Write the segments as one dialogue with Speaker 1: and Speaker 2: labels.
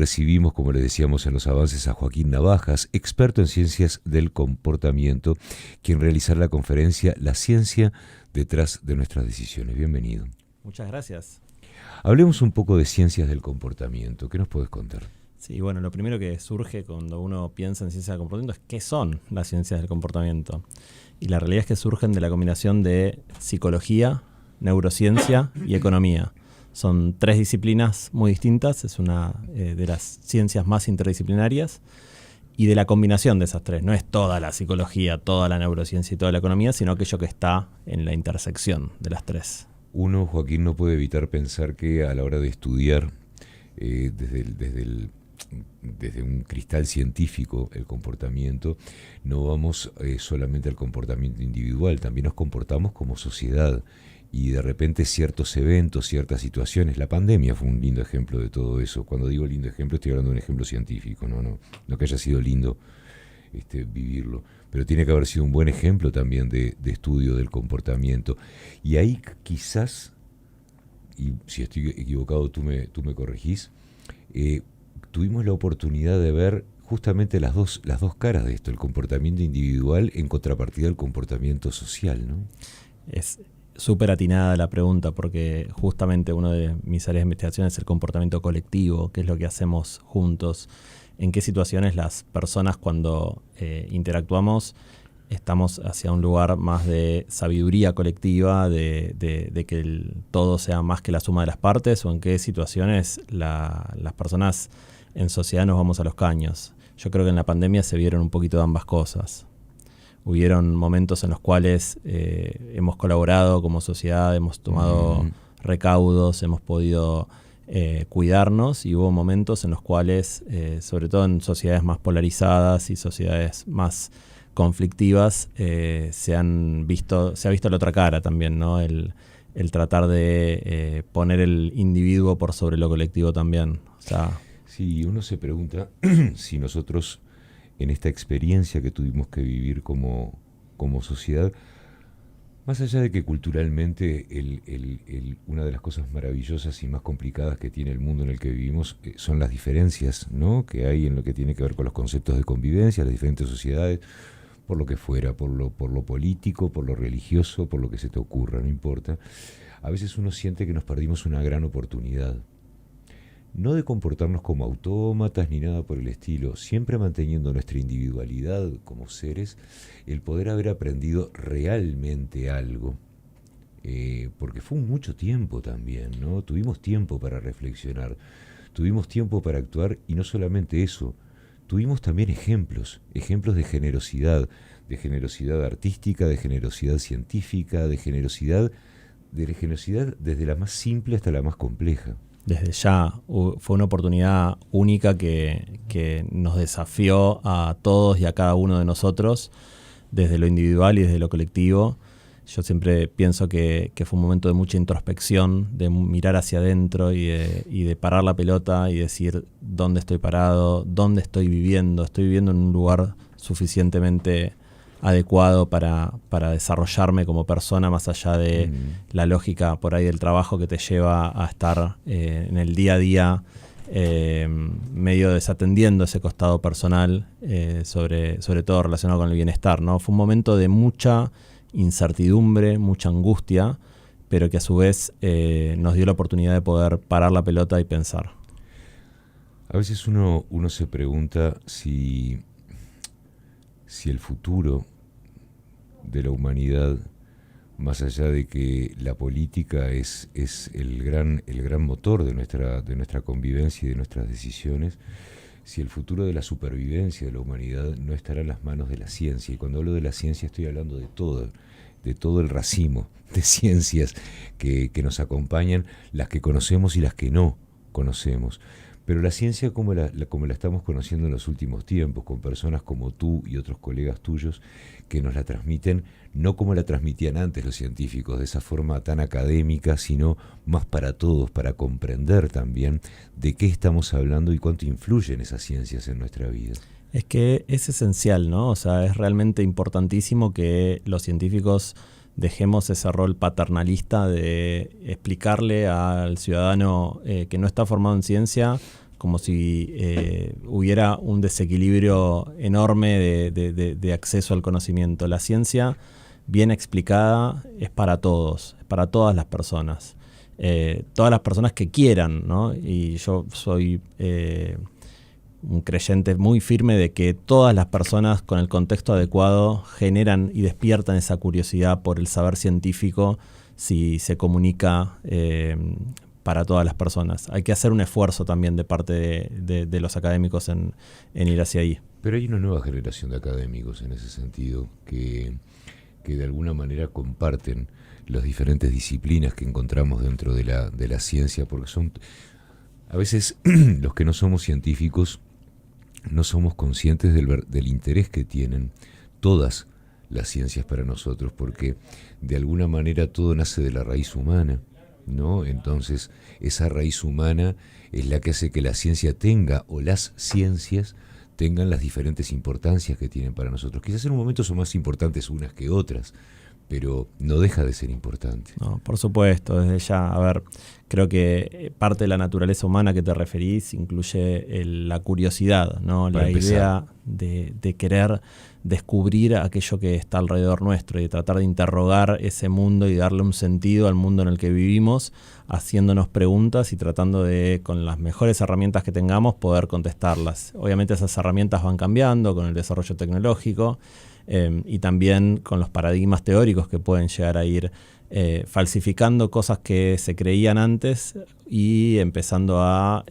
Speaker 1: Recibimos, como le decíamos en los avances, a Joaquín Navajas, experto en ciencias del comportamiento, quien realizará la conferencia La ciencia detrás de nuestras decisiones. Bienvenido.
Speaker 2: Muchas gracias.
Speaker 1: Hablemos un poco de ciencias del comportamiento. ¿Qué nos puedes contar?
Speaker 2: Sí, bueno, lo primero que surge cuando uno piensa en ciencias del comportamiento es qué son las ciencias del comportamiento. Y la realidad es que surgen de la combinación de psicología, neurociencia y economía. Son tres disciplinas muy distintas, es una de las ciencias más interdisciplinarias, y de la combinación de esas tres. No es toda la psicología, toda la neurociencia y toda la economía, sino aquello que está en la intersección de las tres.
Speaker 1: Uno, Joaquín, no puede evitar pensar que a la hora de estudiar desde un cristal científico el comportamiento, no vamos solamente al comportamiento individual, también nos comportamos como sociedad. Y de repente ciertos eventos, ciertas situaciones, la pandemia fue un lindo ejemplo de todo eso. Cuando digo lindo ejemplo, estoy hablando de un ejemplo científico, no que haya sido lindo vivirlo, pero tiene que haber sido un buen ejemplo también de estudio del comportamiento. Y ahí quizás, y si estoy equivocado tú me corregís, tuvimos la oportunidad de ver justamente las dos caras de esto, el comportamiento individual en contrapartida del comportamiento social, ¿no?
Speaker 2: Es súper atinada la pregunta, porque justamente una de mis áreas de investigación es el comportamiento colectivo, qué es lo que hacemos juntos, en qué situaciones las personas cuando interactuamos estamos hacia un lugar más de sabiduría colectiva, de que el todo sea más que la suma de las partes, o en qué situaciones las personas en sociedad nos vamos a los caños. Yo creo que en la pandemia se vieron un poquito de ambas cosas. Hubieron momentos en los cuales hemos colaborado como sociedad, hemos tomado recaudos, hemos podido cuidarnos, y hubo momentos en los cuales, sobre todo en sociedades más polarizadas y sociedades más conflictivas, se ha visto la otra cara también, ¿no? El tratar de poner el individuo por sobre lo colectivo también. O sea,
Speaker 1: sí, uno se pregunta si nosotros, en esta experiencia que tuvimos que vivir como sociedad, más allá de que culturalmente una de las cosas maravillosas y más complicadas que tiene el mundo en el que vivimos son las diferencias, ¿no?, que hay en lo que tiene que ver con los conceptos de convivencia, las diferentes sociedades, por lo que fuera, por lo político, por lo religioso, por lo que se te ocurra, no importa. A veces uno siente que nos perdimos una gran oportunidad. No de comportarnos como autómatas ni nada por el estilo, siempre manteniendo nuestra individualidad como seres, el poder haber aprendido realmente algo, porque fue mucho tiempo también, ¿no? Tuvimos tiempo para reflexionar, tuvimos tiempo para actuar, y no solamente eso, tuvimos también ejemplos de generosidad artística, de generosidad científica, de generosidad desde la más simple hasta la más compleja.
Speaker 2: Desde ya fue una oportunidad única que nos desafió a todos y a cada uno de nosotros, desde lo individual y desde lo colectivo. Yo siempre pienso que fue un momento de mucha introspección, de mirar hacia adentro y de parar la pelota y decir dónde estoy parado, dónde estoy viviendo en un lugar suficientemente adecuado para desarrollarme como persona, más allá de la lógica por ahí del trabajo que te lleva a estar en el día a día medio desatendiendo ese costado personal, sobre todo relacionado con el bienestar, ¿no? Fue un momento de mucha incertidumbre, mucha angustia, pero que a su vez nos dio la oportunidad de poder parar la pelota y pensar.
Speaker 1: A veces uno se pregunta si el futuro de la humanidad, más allá de que la política es el gran motor de nuestra convivencia y de nuestras decisiones, si el futuro de la supervivencia de la humanidad no estará en las manos de la ciencia. Y cuando hablo de la ciencia estoy hablando de todo el racimo de ciencias que nos acompañan, las que conocemos y las que no conocemos. Pero la ciencia como la estamos conociendo en los últimos tiempos, con personas como tú y otros colegas tuyos que nos la transmiten, no como la transmitían antes los científicos, de esa forma tan académica, sino más para todos, para comprender también de qué estamos hablando y cuánto influyen esas ciencias en nuestra vida.
Speaker 2: Es que es esencial, ¿no? O sea, es realmente importantísimo que los científicos dejemos ese rol paternalista de explicarle al ciudadano que no está formado en ciencia como si hubiera un desequilibrio enorme de acceso al conocimiento. La ciencia, bien explicada, es para todos, es para todas las personas. Todas las personas que quieran, ¿no? Y yo soy un creyente muy firme de que todas las personas con el contexto adecuado generan y despiertan esa curiosidad por el saber científico si se comunica para todas las personas. Hay que hacer un esfuerzo también de parte de los académicos en ir hacia ahí.
Speaker 1: Pero hay una nueva generación de académicos en ese sentido que de alguna manera comparten las diferentes disciplinas que encontramos dentro de la ciencia, porque son a veces los que no somos científicos no somos conscientes del interés que tienen todas las ciencias para nosotros, porque de alguna manera todo nace de la raíz humana, ¿no? Entonces esa raíz humana es la que hace que la ciencia tenga, o las ciencias tengan las diferentes importancias que tienen para nosotros. Quizás en un momento son más importantes unas que otras, pero no deja de ser importante.
Speaker 2: No, por supuesto, desde ya. A ver, creo que parte de la naturaleza humana que te referís incluye la curiosidad, ¿no? La idea de querer descubrir aquello que está alrededor nuestro y de tratar de interrogar ese mundo y darle un sentido al mundo en el que vivimos, haciéndonos preguntas y tratando de, con las mejores herramientas que tengamos, poder contestarlas. Obviamente esas herramientas van cambiando con el desarrollo tecnológico, y también con los paradigmas teóricos que pueden llegar a ir falsificando cosas que se creían antes y empezando a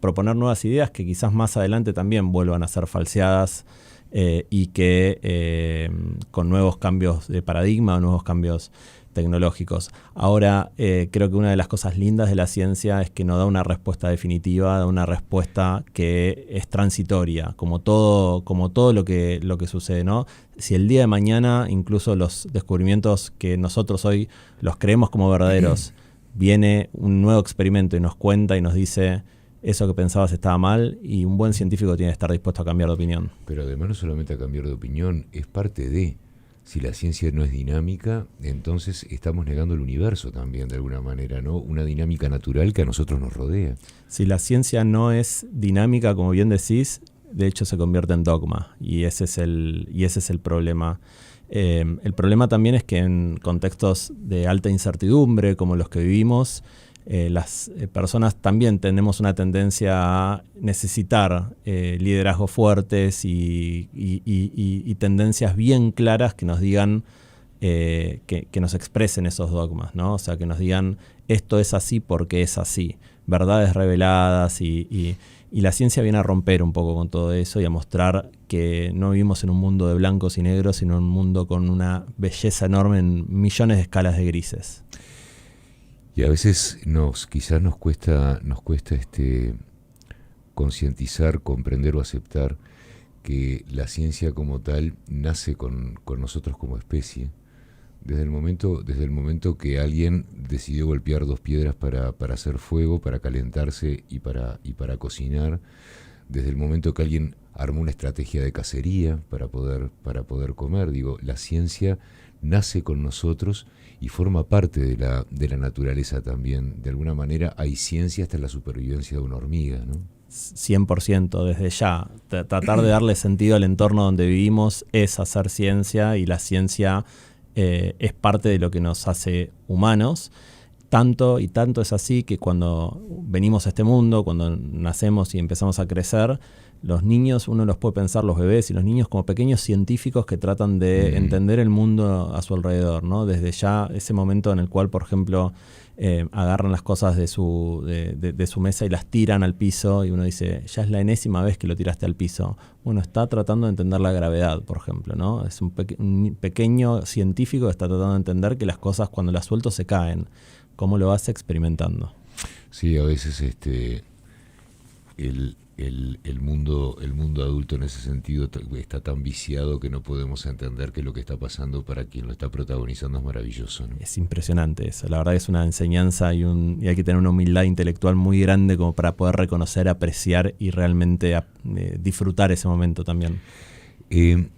Speaker 2: proponer nuevas ideas que quizás más adelante también vuelvan a ser falseadas y que con nuevos cambios de paradigma o nuevos cambios tecnológicos. Ahora, creo que una de las cosas lindas de la ciencia es que no da una respuesta definitiva, da una respuesta que es transitoria, como todo lo que sucede, ¿no? Si el día de mañana incluso los descubrimientos que nosotros hoy los creemos como verdaderos, viene un nuevo experimento y nos cuenta y nos dice eso que pensabas estaba mal, y un buen científico tiene que estar dispuesto a cambiar de opinión.
Speaker 1: Pero además no solamente a cambiar de opinión, es parte de... Si la ciencia no es dinámica, entonces estamos negando el universo también, de alguna manera, ¿no? Una dinámica natural que a nosotros nos rodea.
Speaker 2: Si la ciencia no es dinámica, como bien decís, de hecho se convierte en dogma, y ese es el problema. El problema también es que en contextos de alta incertidumbre, como los que vivimos, las personas también tenemos una tendencia a necesitar liderazgos fuertes y tendencias bien claras que nos digan, que nos expresen esos dogmas, ¿no? O sea, que nos digan esto es así porque es así, verdades reveladas, y la ciencia viene a romper un poco con todo eso y a mostrar que no vivimos en un mundo de blancos y negros, sino en un mundo con una belleza enorme en millones de escalas de grises.
Speaker 1: Y a veces quizás nos cuesta concientizar, comprender o aceptar que la ciencia como tal nace con nosotros como especie. Desde el momento que alguien decidió golpear dos piedras para hacer fuego, para calentarse y para cocinar, desde el momento que alguien armó una estrategia de cacería para poder comer, la ciencia nace con nosotros y forma parte de la naturaleza también. De alguna manera hay ciencia hasta la supervivencia de una hormiga, ¿no?
Speaker 2: 100%, desde ya. Tratar de darle sentido al entorno donde vivimos es hacer ciencia, y la ciencia es parte de lo que nos hace humanos. Tanto es así que cuando venimos a este mundo, cuando nacemos y empezamos a crecer, los niños, uno los puede pensar, los bebés y los niños, como pequeños científicos que tratan de entender el mundo a su alrededor, ¿no? Desde ya ese momento en el cual, por ejemplo, agarran las cosas de su mesa y las tiran al piso, y uno dice, ya es la enésima vez que lo tiraste al piso. Bueno, está tratando de entender la gravedad, por ejemplo, ¿no? Es un pequeño científico que está tratando de entender que las cosas cuando las suelto se caen. ¿Cómo lo hace? Experimentando.
Speaker 1: Sí, a veces el mundo adulto en ese sentido está tan viciado que no podemos entender que lo que está pasando para quien lo está protagonizando es maravilloso, ¿no?
Speaker 2: Es impresionante eso. La verdad es una enseñanza y hay que tener una humildad intelectual muy grande como para poder reconocer, apreciar y realmente disfrutar ese momento también.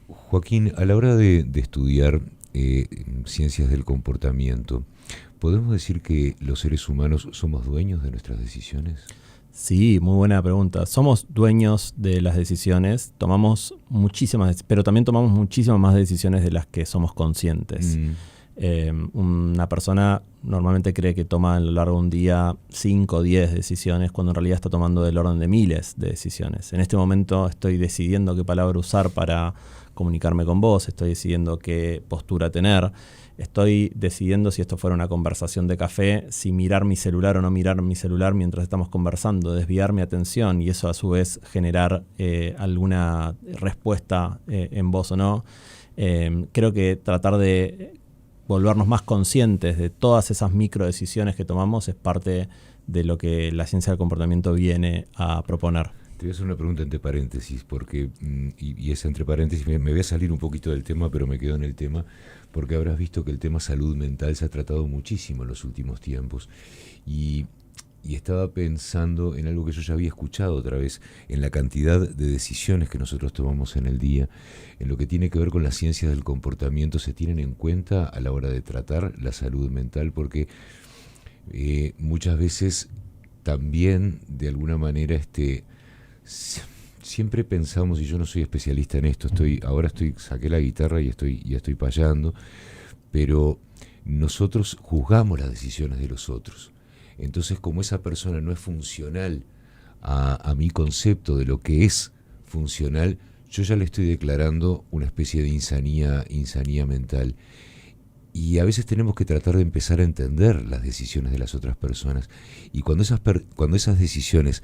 Speaker 1: Joaquín, a la hora de estudiar ciencias del comportamiento, ¿podemos decir que los seres humanos somos dueños de nuestras decisiones?
Speaker 2: Sí, muy buena pregunta. Somos dueños de las decisiones, tomamos muchísimas, pero también tomamos muchísimas más decisiones de las que somos conscientes. Una persona normalmente cree que toma a lo largo de un día 5 o 10 decisiones, cuando en realidad está tomando del orden de miles de decisiones. En este momento estoy decidiendo qué palabra usar para comunicarme con vos, estoy decidiendo qué postura tener, estoy decidiendo si esto fuera una conversación de café, si mirar mi celular o no mirar mi celular mientras estamos conversando, desviar mi atención y eso a su vez generar alguna respuesta en vos o no. Creo que tratar de volvernos más conscientes de todas esas micro decisiones que tomamos es parte de lo que la ciencia del comportamiento viene a proponer.
Speaker 1: Te voy a hacer una pregunta entre paréntesis, porque, y es entre paréntesis, me voy a salir un poquito del tema, pero me quedo en el tema, porque habrás visto que el tema salud mental se ha tratado muchísimo en los últimos tiempos. Y estaba pensando en algo que yo ya había escuchado otra vez, en la cantidad de decisiones que nosotros tomamos en el día, en lo que tiene que ver con las ciencias del comportamiento, se tienen en cuenta a la hora de tratar la salud mental, porque muchas veces también, de alguna manera, siempre pensamos, y yo no soy especialista en esto, saqué la guitarra y estoy payando, pero nosotros juzgamos las decisiones de los otros. Entonces, como esa persona no es funcional a mi concepto de lo que es funcional, yo ya le estoy declarando una especie de insanía mental. Y a veces tenemos que tratar de empezar a entender las decisiones de las otras personas. Y cuando esas decisiones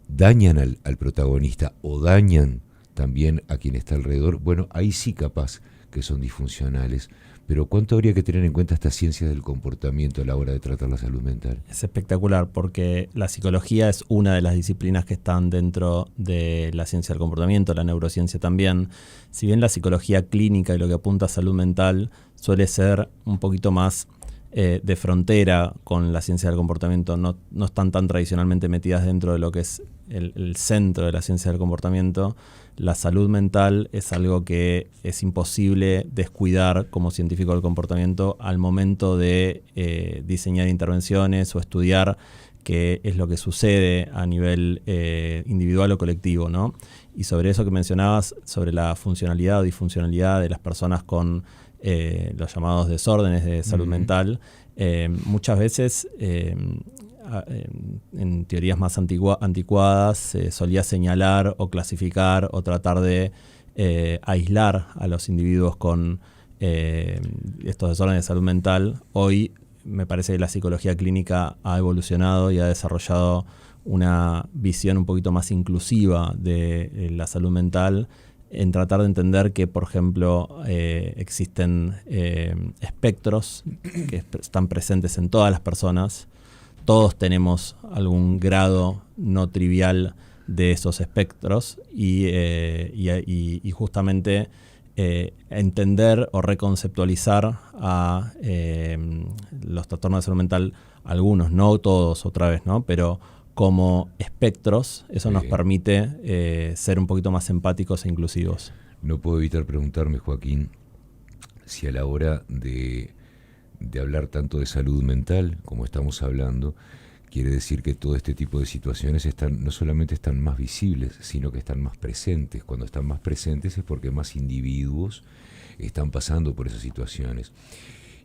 Speaker 1: dañan al protagonista o dañan también a quien está alrededor, bueno, ahí sí capaz que son disfuncionales. Pero ¿cuánto habría que tener en cuenta esta ciencia del comportamiento a la hora de tratar la salud mental?
Speaker 2: Es espectacular porque la psicología es una de las disciplinas que están dentro de la ciencia del comportamiento, la neurociencia también. Si bien la psicología clínica y lo que apunta a salud mental suele ser un poquito más de frontera con la ciencia del comportamiento, no están tan tradicionalmente metidas dentro de lo que es el centro de la ciencia del comportamiento, la salud mental es algo que es imposible descuidar como científico del comportamiento al momento de diseñar intervenciones o estudiar qué es lo que sucede a nivel individual o colectivo, ¿no? Y sobre eso que mencionabas, sobre la funcionalidad o disfuncionalidad de las personas con los llamados desórdenes de salud mental, muchas veces en teorías más anticuadas se solía señalar o clasificar o tratar de aislar a los individuos con estos desórdenes de salud mental. Hoy me parece que la psicología clínica ha evolucionado y ha desarrollado una visión un poquito más inclusiva de la salud mental, en tratar de entender que, por ejemplo, existen espectros que están presentes en todas las personas. Todos tenemos algún grado no trivial de esos espectros y justamente entender o reconceptualizar a los trastornos de salud mental, algunos, no todos otra vez, ¿no? Pero como espectros, eso nos permite ser un poquito más empáticos e inclusivos.
Speaker 1: No puedo evitar preguntarme, Joaquín, si a la hora de hablar tanto de salud mental como estamos hablando, quiere decir que todo este tipo de situaciones no solamente están más visibles, sino que están más presentes. Cuando están más presentes es porque más individuos están pasando por esas situaciones.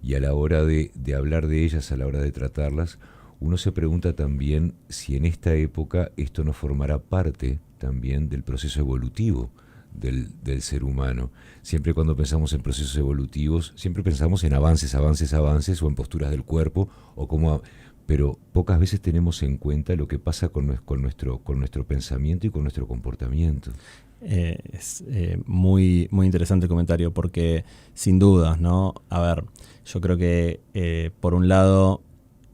Speaker 1: Y a la hora de hablar de ellas, a la hora de tratarlas, uno se pregunta también si en esta época esto no formará parte también del proceso evolutivo del ser humano. Siempre cuando pensamos en procesos evolutivos, siempre pensamos en avances o en posturas del cuerpo, pero pocas veces tenemos en cuenta lo que pasa con nuestro pensamiento y con nuestro comportamiento.
Speaker 2: Es muy, muy interesante el comentario porque sin dudas, ¿no? A ver, yo creo que por un lado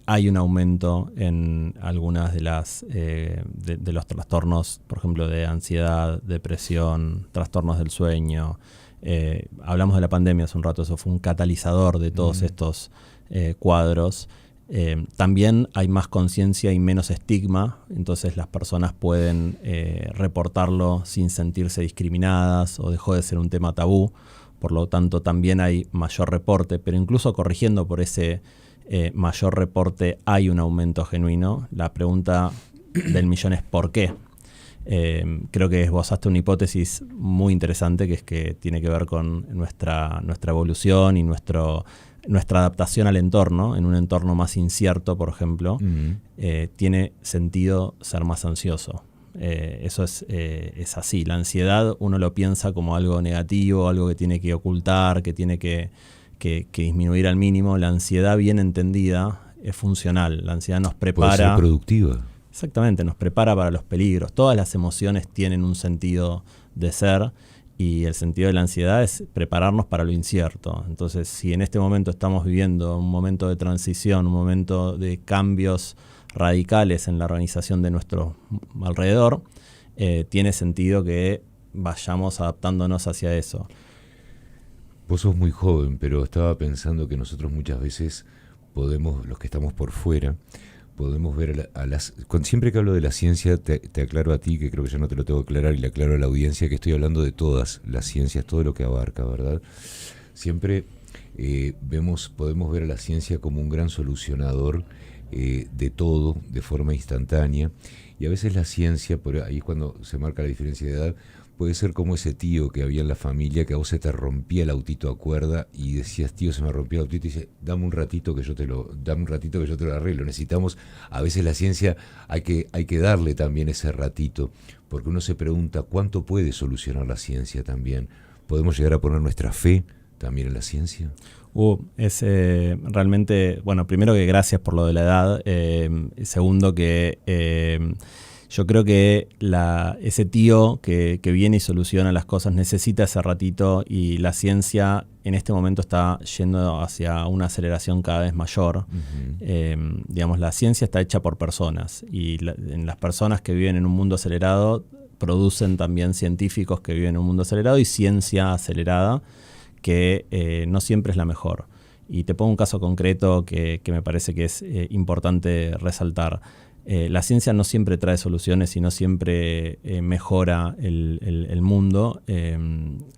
Speaker 2: hay un aumento en algunas de los trastornos, por ejemplo, de ansiedad, depresión, trastornos del sueño. Hablamos de la pandemia hace un rato, eso fue un catalizador de todos estos cuadros. También hay más conciencia y menos estigma, entonces las personas pueden reportarlo sin sentirse discriminadas o dejó de ser un tema tabú, por lo tanto también hay mayor reporte, pero incluso corrigiendo por ese mayor reporte hay un aumento genuino. La pregunta del millón es ¿por qué? Creo que esbozaste una hipótesis muy interesante, que es que tiene que ver con nuestra evolución y nuestra adaptación al entorno. En un entorno más incierto, por ejemplo, tiene sentido ser más ansioso. Eso es así. La ansiedad uno lo piensa como algo negativo, algo que tiene que ocultar, que tiene que disminuir al mínimo. La ansiedad bien entendida es funcional. La ansiedad nos prepara.
Speaker 1: Puede ser productiva.
Speaker 2: Exactamente, nos prepara para los peligros. Todas las emociones tienen un sentido de ser, y el sentido de la ansiedad es prepararnos para lo incierto. Entonces, si en este momento estamos viviendo un momento de transición, un momento de cambios radicales en la organización de nuestro alrededor, tiene sentido que vayamos adaptándonos hacia eso.
Speaker 1: Vos sos muy joven, pero estaba pensando que nosotros muchas veces podemos, los que estamos por fuera, podemos ver siempre que hablo de la ciencia, te aclaro a ti, que creo que ya no te lo tengo que aclarar, y le aclaro a la audiencia que estoy hablando de todas las ciencias, todo lo que abarca, ¿verdad? Siempre podemos ver a la ciencia como un gran solucionador de todo, de forma instantánea, y a veces la ciencia, por ahí es cuando se marca la diferencia de edad, puede ser como ese tío que había en la familia que a vos se te rompía el autito a cuerda y decías, tío, se me rompió el autito, y dice, dame un ratito que yo te lo arreglo. Necesitamos, a veces la ciencia hay que darle también ese ratito, porque uno se pregunta cuánto puede solucionar la ciencia también. ¿Podemos llegar a poner nuestra fe también en la ciencia?
Speaker 2: Es realmente, bueno, primero que gracias por lo de la edad, segundo que yo creo que ese tío que viene y soluciona las cosas necesita ese ratito, y la ciencia en este momento está yendo hacia una aceleración cada vez mayor. Digamos, la ciencia está hecha por personas, y en las personas que viven en un mundo acelerado producen también científicos que viven en un mundo acelerado y ciencia acelerada, que no siempre es la mejor. Y te pongo un caso concreto que me parece que es importante resaltar. La ciencia no siempre trae soluciones y no siempre mejora el mundo.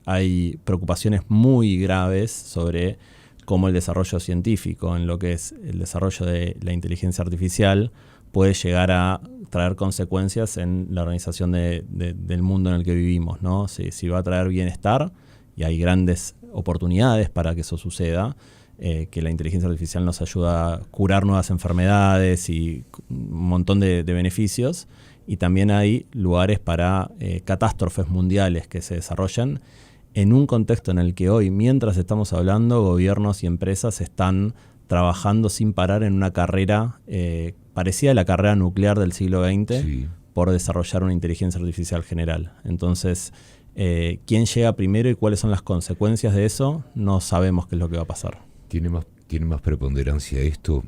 Speaker 2: Hay preocupaciones muy graves sobre cómo el desarrollo científico, en lo que es el desarrollo de la inteligencia artificial, puede llegar a traer consecuencias en la organización del mundo en el que vivimos, ¿no? Si va a traer bienestar, y hay grandes oportunidades para que eso suceda, que la inteligencia artificial nos ayuda a curar nuevas enfermedades y un montón de beneficios, y también hay lugares para catástrofes mundiales que se desarrollan en un contexto en el que hoy, mientras estamos hablando, gobiernos y empresas están trabajando sin parar en una carrera parecida a la carrera nuclear del siglo XX, sí, por desarrollar una inteligencia artificial general. Entonces, quién llega primero y cuáles son las consecuencias de eso, no sabemos qué es lo que va a pasar.
Speaker 1: Tiene más preponderancia esto.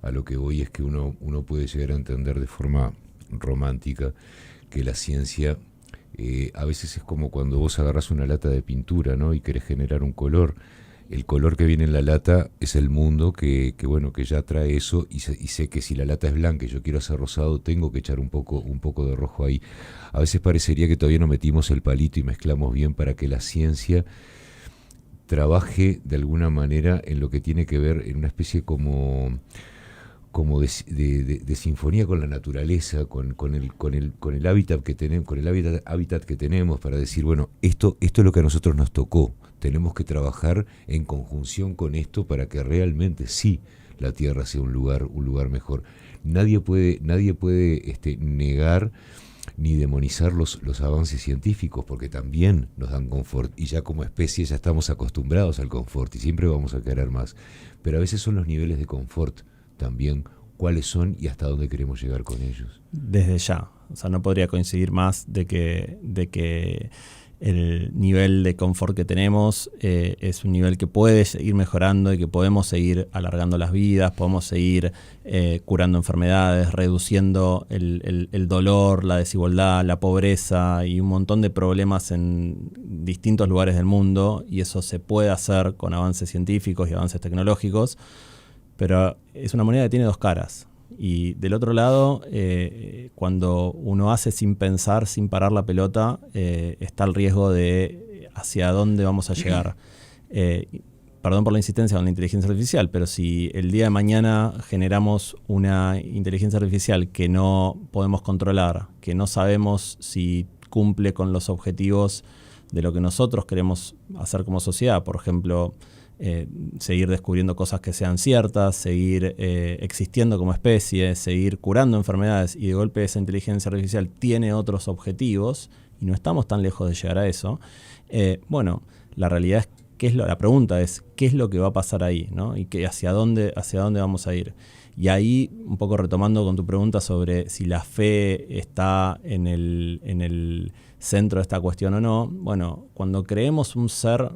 Speaker 1: A lo que voy es que uno puede llegar a entender de forma romántica que la ciencia a veces es como cuando vos agarrás una lata de pintura, ¿no? Y querés generar un color. El color que viene en la lata es el mundo que ya trae eso, y sé que si la lata es blanca y yo quiero hacer rosado, tengo que echar un poco de rojo ahí. A veces parecería que todavía no metimos el palito y mezclamos bien para que la ciencia trabaje de alguna manera en lo que tiene que ver en una especie como de sinfonía con la naturaleza, con el hábitat que tenemos, con el hábitat que tenemos, para decir, bueno, esto es lo que a nosotros nos tocó. Tenemos que trabajar en conjunción con esto para que realmente sí la Tierra sea un lugar mejor. Nadie puede negar ni demonizar los avances científicos, porque también nos dan confort, y ya como especie ya estamos acostumbrados al confort y siempre vamos a querer más. Pero a veces son los niveles de confort también, cuáles son y hasta dónde queremos llegar con ellos.
Speaker 2: Desde ya, o sea, no podría coincidir más de que el nivel de confort que tenemos es un nivel que puede seguir mejorando y que podemos seguir alargando las vidas, podemos seguir curando enfermedades, reduciendo el dolor, la desigualdad, la pobreza y un montón de problemas en distintos lugares del mundo, y eso se puede hacer con avances científicos y avances tecnológicos, pero es una moneda que tiene dos caras. Y del otro lado, cuando uno hace sin pensar, sin parar la pelota, está el riesgo de hacia dónde vamos a llegar. perdón por la insistencia con la inteligencia artificial, pero si el día de mañana generamos una inteligencia artificial que no podemos controlar, que no sabemos si cumple con los objetivos de lo que nosotros queremos hacer como sociedad, por ejemplo, seguir descubriendo cosas que sean ciertas, seguir existiendo como especie, seguir curando enfermedades, y de golpe esa inteligencia artificial tiene otros objetivos y no estamos tan lejos de llegar a eso, bueno, la realidad es la pregunta es ¿qué es lo que va a pasar ahí? ¿No? Y hacia dónde vamos a ir. Y ahí, un poco retomando con tu pregunta sobre si la fe está en el centro de esta cuestión o no, bueno, cuando creemos un ser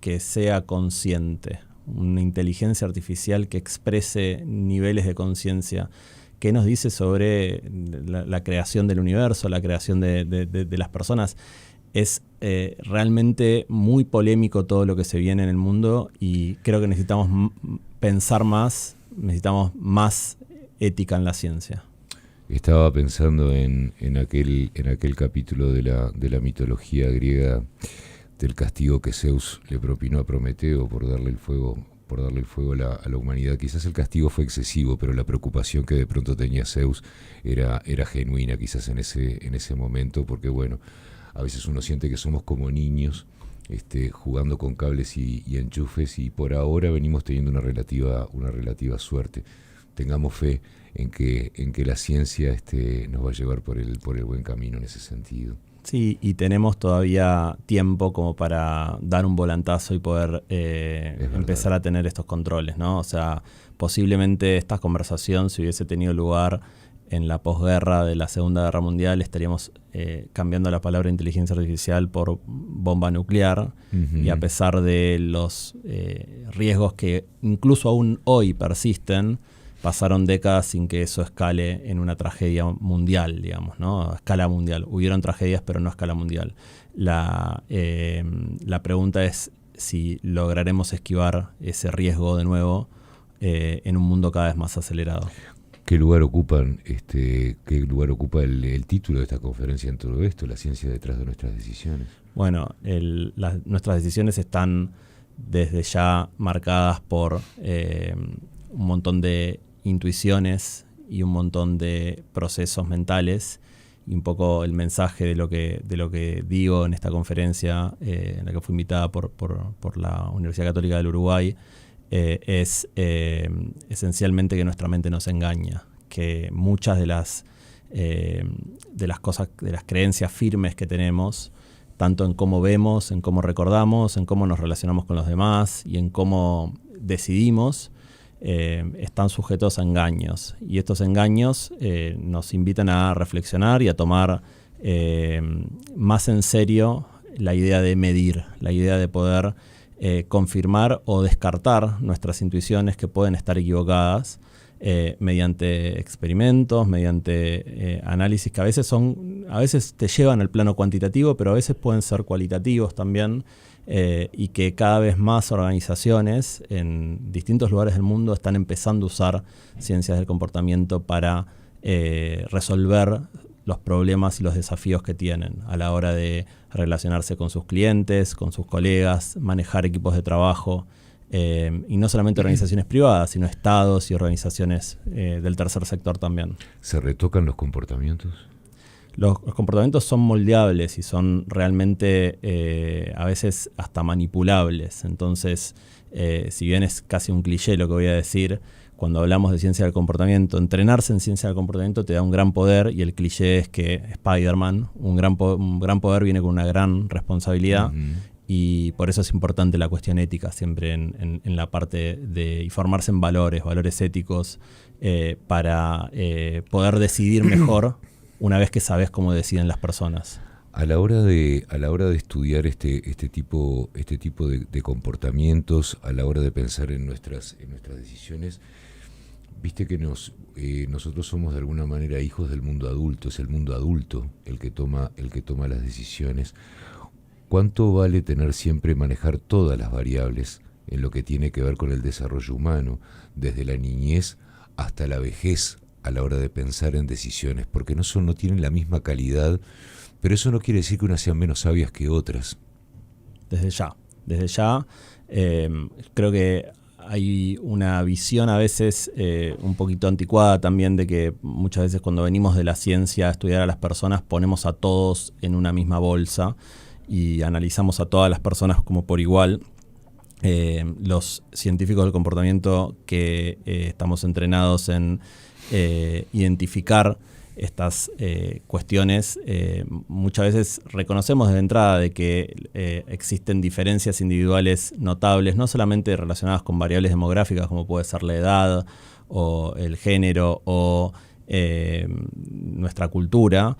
Speaker 2: que sea consciente, una inteligencia artificial que exprese niveles de conciencia, ¿qué nos dice sobre la creación del universo, la creación de las personas? Es realmente muy polémico todo lo que se viene en el mundo y creo que necesitamos pensar más, necesitamos más ética en la ciencia.
Speaker 1: Estaba pensando en aquel capítulo de la mitología griega del castigo que Zeus le propinó a Prometeo por darle el fuego a la humanidad. Quizás el castigo fue excesivo, pero la preocupación que de pronto tenía Zeus era genuina quizás en ese momento, porque bueno, a veces uno siente que somos como niños jugando con cables y enchufes, y por ahora venimos teniendo una relativa suerte. Tengamos fe en que la ciencia nos va a llevar por el buen camino en ese sentido.
Speaker 2: Sí, y tenemos todavía tiempo como para dar un volantazo y poder empezar a tener estos controles, ¿no? O sea, posiblemente esta conversación, si hubiese tenido lugar en la posguerra de la Segunda Guerra Mundial, estaríamos cambiando la palabra inteligencia artificial por bomba nuclear. Uh-huh. Y a pesar de los riesgos que incluso aún hoy persisten, pasaron décadas sin que eso escale en una tragedia mundial, digamos, ¿no? A escala mundial. Hubieron tragedias, pero no a escala mundial. La pregunta es si lograremos esquivar ese riesgo de nuevo en un mundo cada vez más acelerado.
Speaker 1: ¿Qué lugar ocupa el título de esta conferencia en todo esto, la ciencia detrás de nuestras decisiones?
Speaker 2: Bueno, nuestras decisiones están desde ya marcadas por un montón de intuiciones y un montón de procesos mentales, y un poco el mensaje de lo que digo en esta conferencia en la que fui invitada por la Universidad Católica del Uruguay, es esencialmente que nuestra mente nos engaña, que muchas de las cosas, de las creencias firmes que tenemos, tanto en cómo vemos, en cómo recordamos, en cómo nos relacionamos con los demás y en cómo decidimos, están sujetos a engaños. Y estos engaños nos invitan a reflexionar y a tomar más en serio la idea de medir, la idea de poder confirmar o descartar nuestras intuiciones que pueden estar equivocadas mediante experimentos, mediante análisis que a veces te llevan al plano cuantitativo, pero a veces pueden ser cualitativos también, y que cada vez más organizaciones en distintos lugares del mundo están empezando a usar ciencias del comportamiento para resolver los problemas y los desafíos que tienen a la hora de relacionarse con sus clientes, con sus colegas, manejar equipos de trabajo, y no solamente organizaciones privadas, sino estados y organizaciones del tercer sector también.
Speaker 1: ¿Se retocan los comportamientos?
Speaker 2: Los comportamientos son moldeables y son realmente a veces hasta manipulables. Entonces, si bien es casi un cliché lo que voy a decir, cuando hablamos de ciencia del comportamiento, entrenarse en ciencia del comportamiento te da un gran poder, y el cliché es que Spider-Man, un gran poder viene con una gran responsabilidad. Uh-huh. Y por eso es importante la cuestión ética siempre en la parte de formarse en valores éticos, para poder decidir mejor una vez que sabes cómo deciden las personas.
Speaker 1: A la hora de estudiar este tipo de comportamientos, a la hora de pensar en nuestras decisiones, viste que nosotros somos de alguna manera hijos del mundo adulto. Es el mundo adulto el que toma las decisiones. ¿Cuánto vale manejar todas las variables en lo que tiene que ver con el desarrollo humano, desde la niñez hasta la vejez, a la hora de pensar en decisiones? Porque no tienen la misma calidad, pero eso no quiere decir que unas sean menos sabias que otras.
Speaker 2: Desde ya. desde ya. Creo que hay una visión a veces un poquito anticuada también de que muchas veces cuando venimos de la ciencia a estudiar a las personas ponemos a todos en una misma bolsa y analizamos a todas las personas como por igual. Los científicos del comportamiento que estamos entrenados en identificar estas cuestiones, muchas veces reconocemos de entrada de que existen diferencias individuales notables, no solamente relacionadas con variables demográficas como puede ser la edad o el género o nuestra cultura,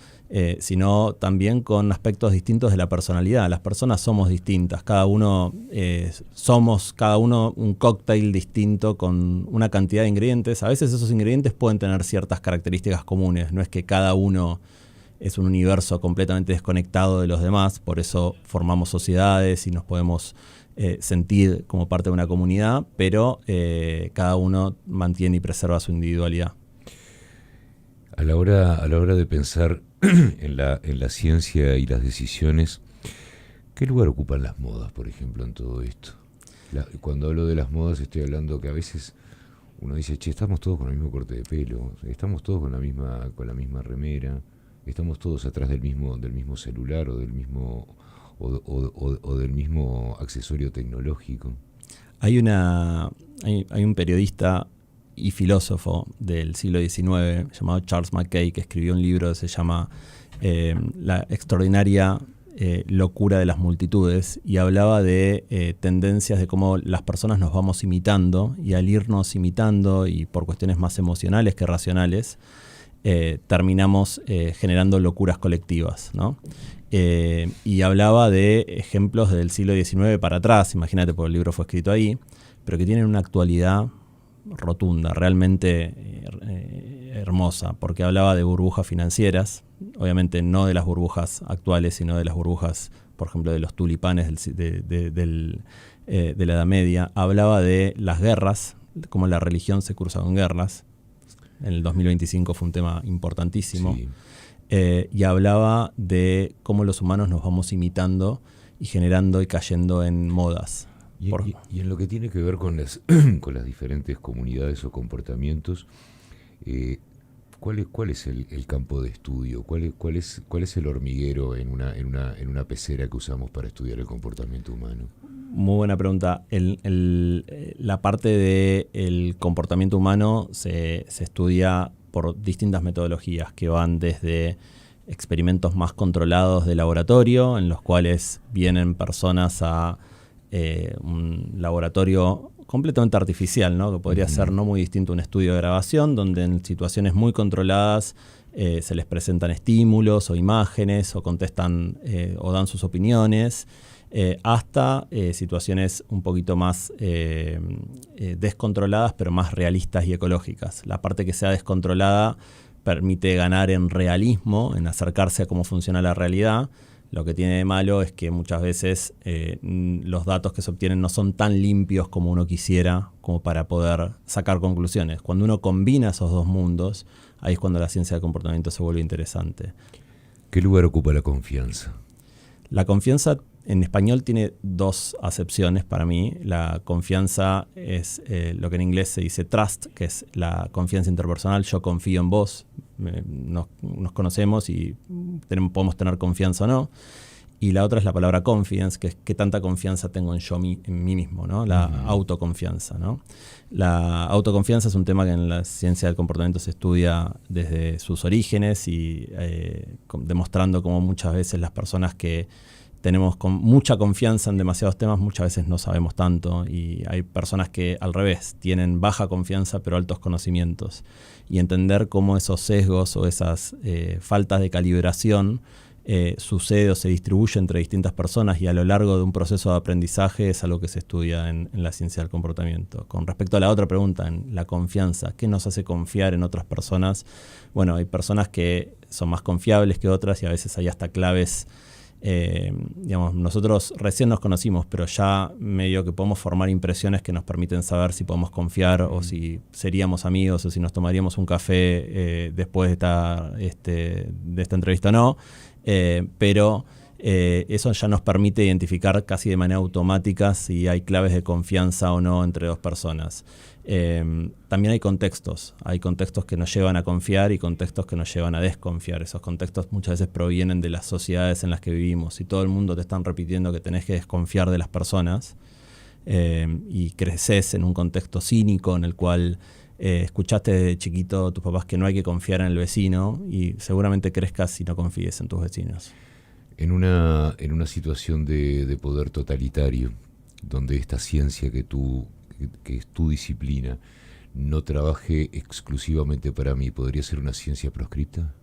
Speaker 2: sino también con aspectos distintos de la personalidad. Las personas somos distintas, cada uno somos un cóctel distinto con una cantidad de ingredientes. A veces esos ingredientes pueden tener ciertas características comunes, no es que cada uno es un universo completamente desconectado de los demás, por eso formamos sociedades y nos podemos sentir como parte de una comunidad, pero cada uno mantiene y preserva su individualidad.
Speaker 1: A la hora de pensar en la ciencia y las decisiones, ¿qué lugar ocupan las modas, por ejemplo, en todo esto? Cuando hablo de las modas estoy hablando que a veces uno dice, che, estamos todos con el mismo corte de pelo, estamos todos con la misma remera, estamos todos atrás del mismo celular o del mismo accesorio tecnológico.
Speaker 2: Hay un periodista y filósofo del siglo XIX llamado Charles Mackay, que escribió un libro que se llama La extraordinaria locura de las multitudes, y hablaba de tendencias de cómo las personas nos vamos imitando, y al irnos imitando y por cuestiones más emocionales que racionales, terminamos generando locuras colectivas, ¿no? Y hablaba de ejemplos del siglo XIX para atrás, imagínate, porque el libro fue escrito ahí, pero que tienen una actualidad rotunda, realmente hermosa, porque hablaba de burbujas financieras, obviamente no de las burbujas actuales, sino de las burbujas, por ejemplo, de los tulipanes de la Edad Media. Hablaba de las guerras, cómo la religión se cruza con guerras. En el 2025 fue un tema importantísimo. Sí. Y hablaba de cómo los humanos nos vamos imitando y generando y cayendo en modas.
Speaker 1: Y en lo que tiene que ver con las diferentes comunidades o comportamientos, ¿cuál es el campo de estudio? ¿Cuál es el hormiguero en una pecera que usamos para estudiar el comportamiento humano?
Speaker 2: Muy buena pregunta. La parte del comportamiento humano se estudia por distintas metodologías que van desde experimentos más controlados de laboratorio, en los cuales vienen personas a un laboratorio completamente artificial, ¿no? Que podría ser no muy distinto a un estudio de grabación, donde en situaciones muy controladas se les presentan estímulos o imágenes o contestan o dan sus opiniones, hasta situaciones un poquito más descontroladas, pero más realistas y ecológicas. La parte que sea descontrolada permite ganar en realismo, en acercarse a cómo funciona la realidad. Lo que tiene de malo es que muchas veces los datos que se obtienen no son tan limpios como uno quisiera, como para poder sacar conclusiones. Cuando uno combina esos dos mundos, ahí es cuando la ciencia del comportamiento se vuelve interesante.
Speaker 1: ¿Qué lugar ocupa la confianza?
Speaker 2: La confianza en español tiene dos acepciones para mí. La confianza es lo que en inglés se dice trust, que es la confianza interpersonal. Yo confío en vos, nos conocemos y podemos tener confianza o no. Y la otra es la palabra confidence, que es qué tanta confianza tengo en mí mismo, ¿no? La autoconfianza, ¿no? La autoconfianza es un tema que en la ciencia del comportamiento se estudia desde sus orígenes y demostrando cómo muchas veces las personas que tenemos mucha confianza en demasiados temas, muchas veces no sabemos tanto, y hay personas que al revés, tienen baja confianza pero altos conocimientos, y entender cómo esos sesgos o esas faltas de calibración sucede o se distribuye entre distintas personas y a lo largo de un proceso de aprendizaje es algo que se estudia en la ciencia del comportamiento. Con respecto a la otra pregunta, en la confianza, ¿qué nos hace confiar en otras personas? Bueno, hay personas que son más confiables que otras y a veces hay hasta claves. Nosotros recién nos conocimos, pero ya medio que podemos formar impresiones que nos permiten saber si podemos confiar o si seríamos amigos o si nos tomaríamos un café después de esta entrevista o no. Pero eso ya nos permite identificar casi de manera automática si hay claves de confianza o no entre dos personas. También hay contextos que nos llevan a confiar y contextos que nos llevan a desconfiar. Esos contextos muchas veces provienen de las sociedades en las que vivimos. Si todo el mundo te están repitiendo que tenés que desconfiar de las personas y creces en un contexto cínico en el cual escuchaste desde chiquito a tus papás que no hay que confiar en el vecino, y seguramente crezcas y no confíes en tus vecinos.
Speaker 1: En una situación de poder totalitario, donde esta ciencia que es tu disciplina, no trabaje exclusivamente para mí, ¿podría ser una ciencia proscripta?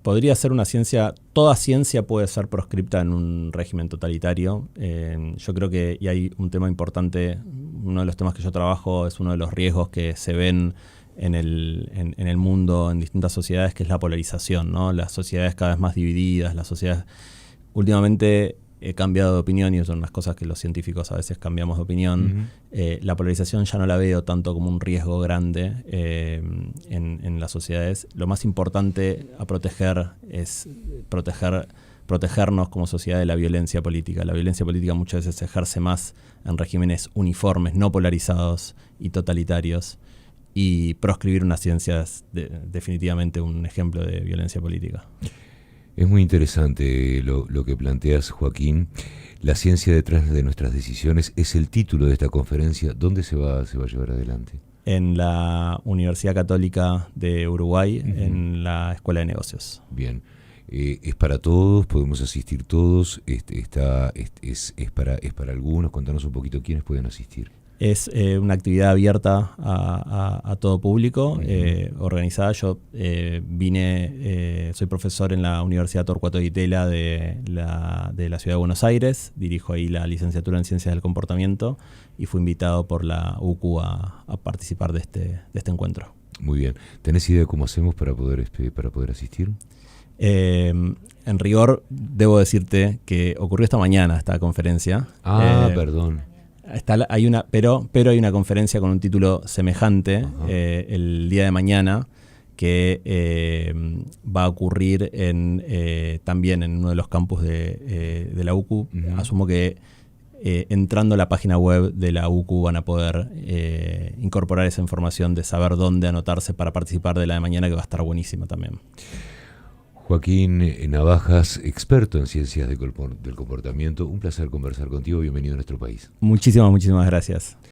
Speaker 2: Podría ser una ciencia, toda ciencia puede ser proscripta en un régimen totalitario. Yo creo que, y hay un tema importante, uno de los temas que yo trabajo es uno de los riesgos que se ven en el mundo, en distintas sociedades, que es la polarización, ¿no? Las sociedades cada vez más divididas, las sociedades... Últimamente he cambiado de opinión, y son unas cosas que los científicos a veces cambiamos de opinión. La polarización ya no la veo tanto como un riesgo grande en las sociedades. Lo más importante a proteger es protegernos como sociedad de la violencia política. La violencia política muchas veces se ejerce más en regímenes uniformes, no polarizados y totalitarios. Y proscribir una ciencia es definitivamente un ejemplo de violencia política.
Speaker 1: Es muy interesante lo que planteas, Joaquín. La ciencia detrás de nuestras decisiones es el título de esta conferencia. ¿Dónde se va a llevar adelante?
Speaker 2: En la Universidad Católica de Uruguay, en la Escuela de Negocios.
Speaker 1: Bien. ¿Es para todos? ¿Podemos asistir todos? ¿Es para algunos? Contanos un poquito quiénes pueden asistir.
Speaker 2: Es una actividad abierta a todo público, organizada. Yo soy profesor en la Universidad Torcuato Di Tella de la Ciudad de Buenos Aires, dirijo ahí la licenciatura en Ciencias del Comportamiento y fui invitado por la UCU a participar de este encuentro.
Speaker 1: Muy bien. ¿Tenés idea de cómo hacemos para poder asistir?
Speaker 2: En rigor, debo decirte que ocurrió esta mañana esta conferencia.
Speaker 1: Perdón.
Speaker 2: Pero hay una conferencia con un título semejante el día de mañana que va a ocurrir también en uno de los campus de la UCU. Asumo que entrando a la página web de la UCU van a poder incorporar esa información de saber dónde anotarse para participar de la de mañana, que va a estar buenísima también.
Speaker 1: Joaquín Navajas, experto en ciencias del comportamiento. Un placer conversar contigo. Bienvenido a nuestro país.
Speaker 2: Muchísimas gracias.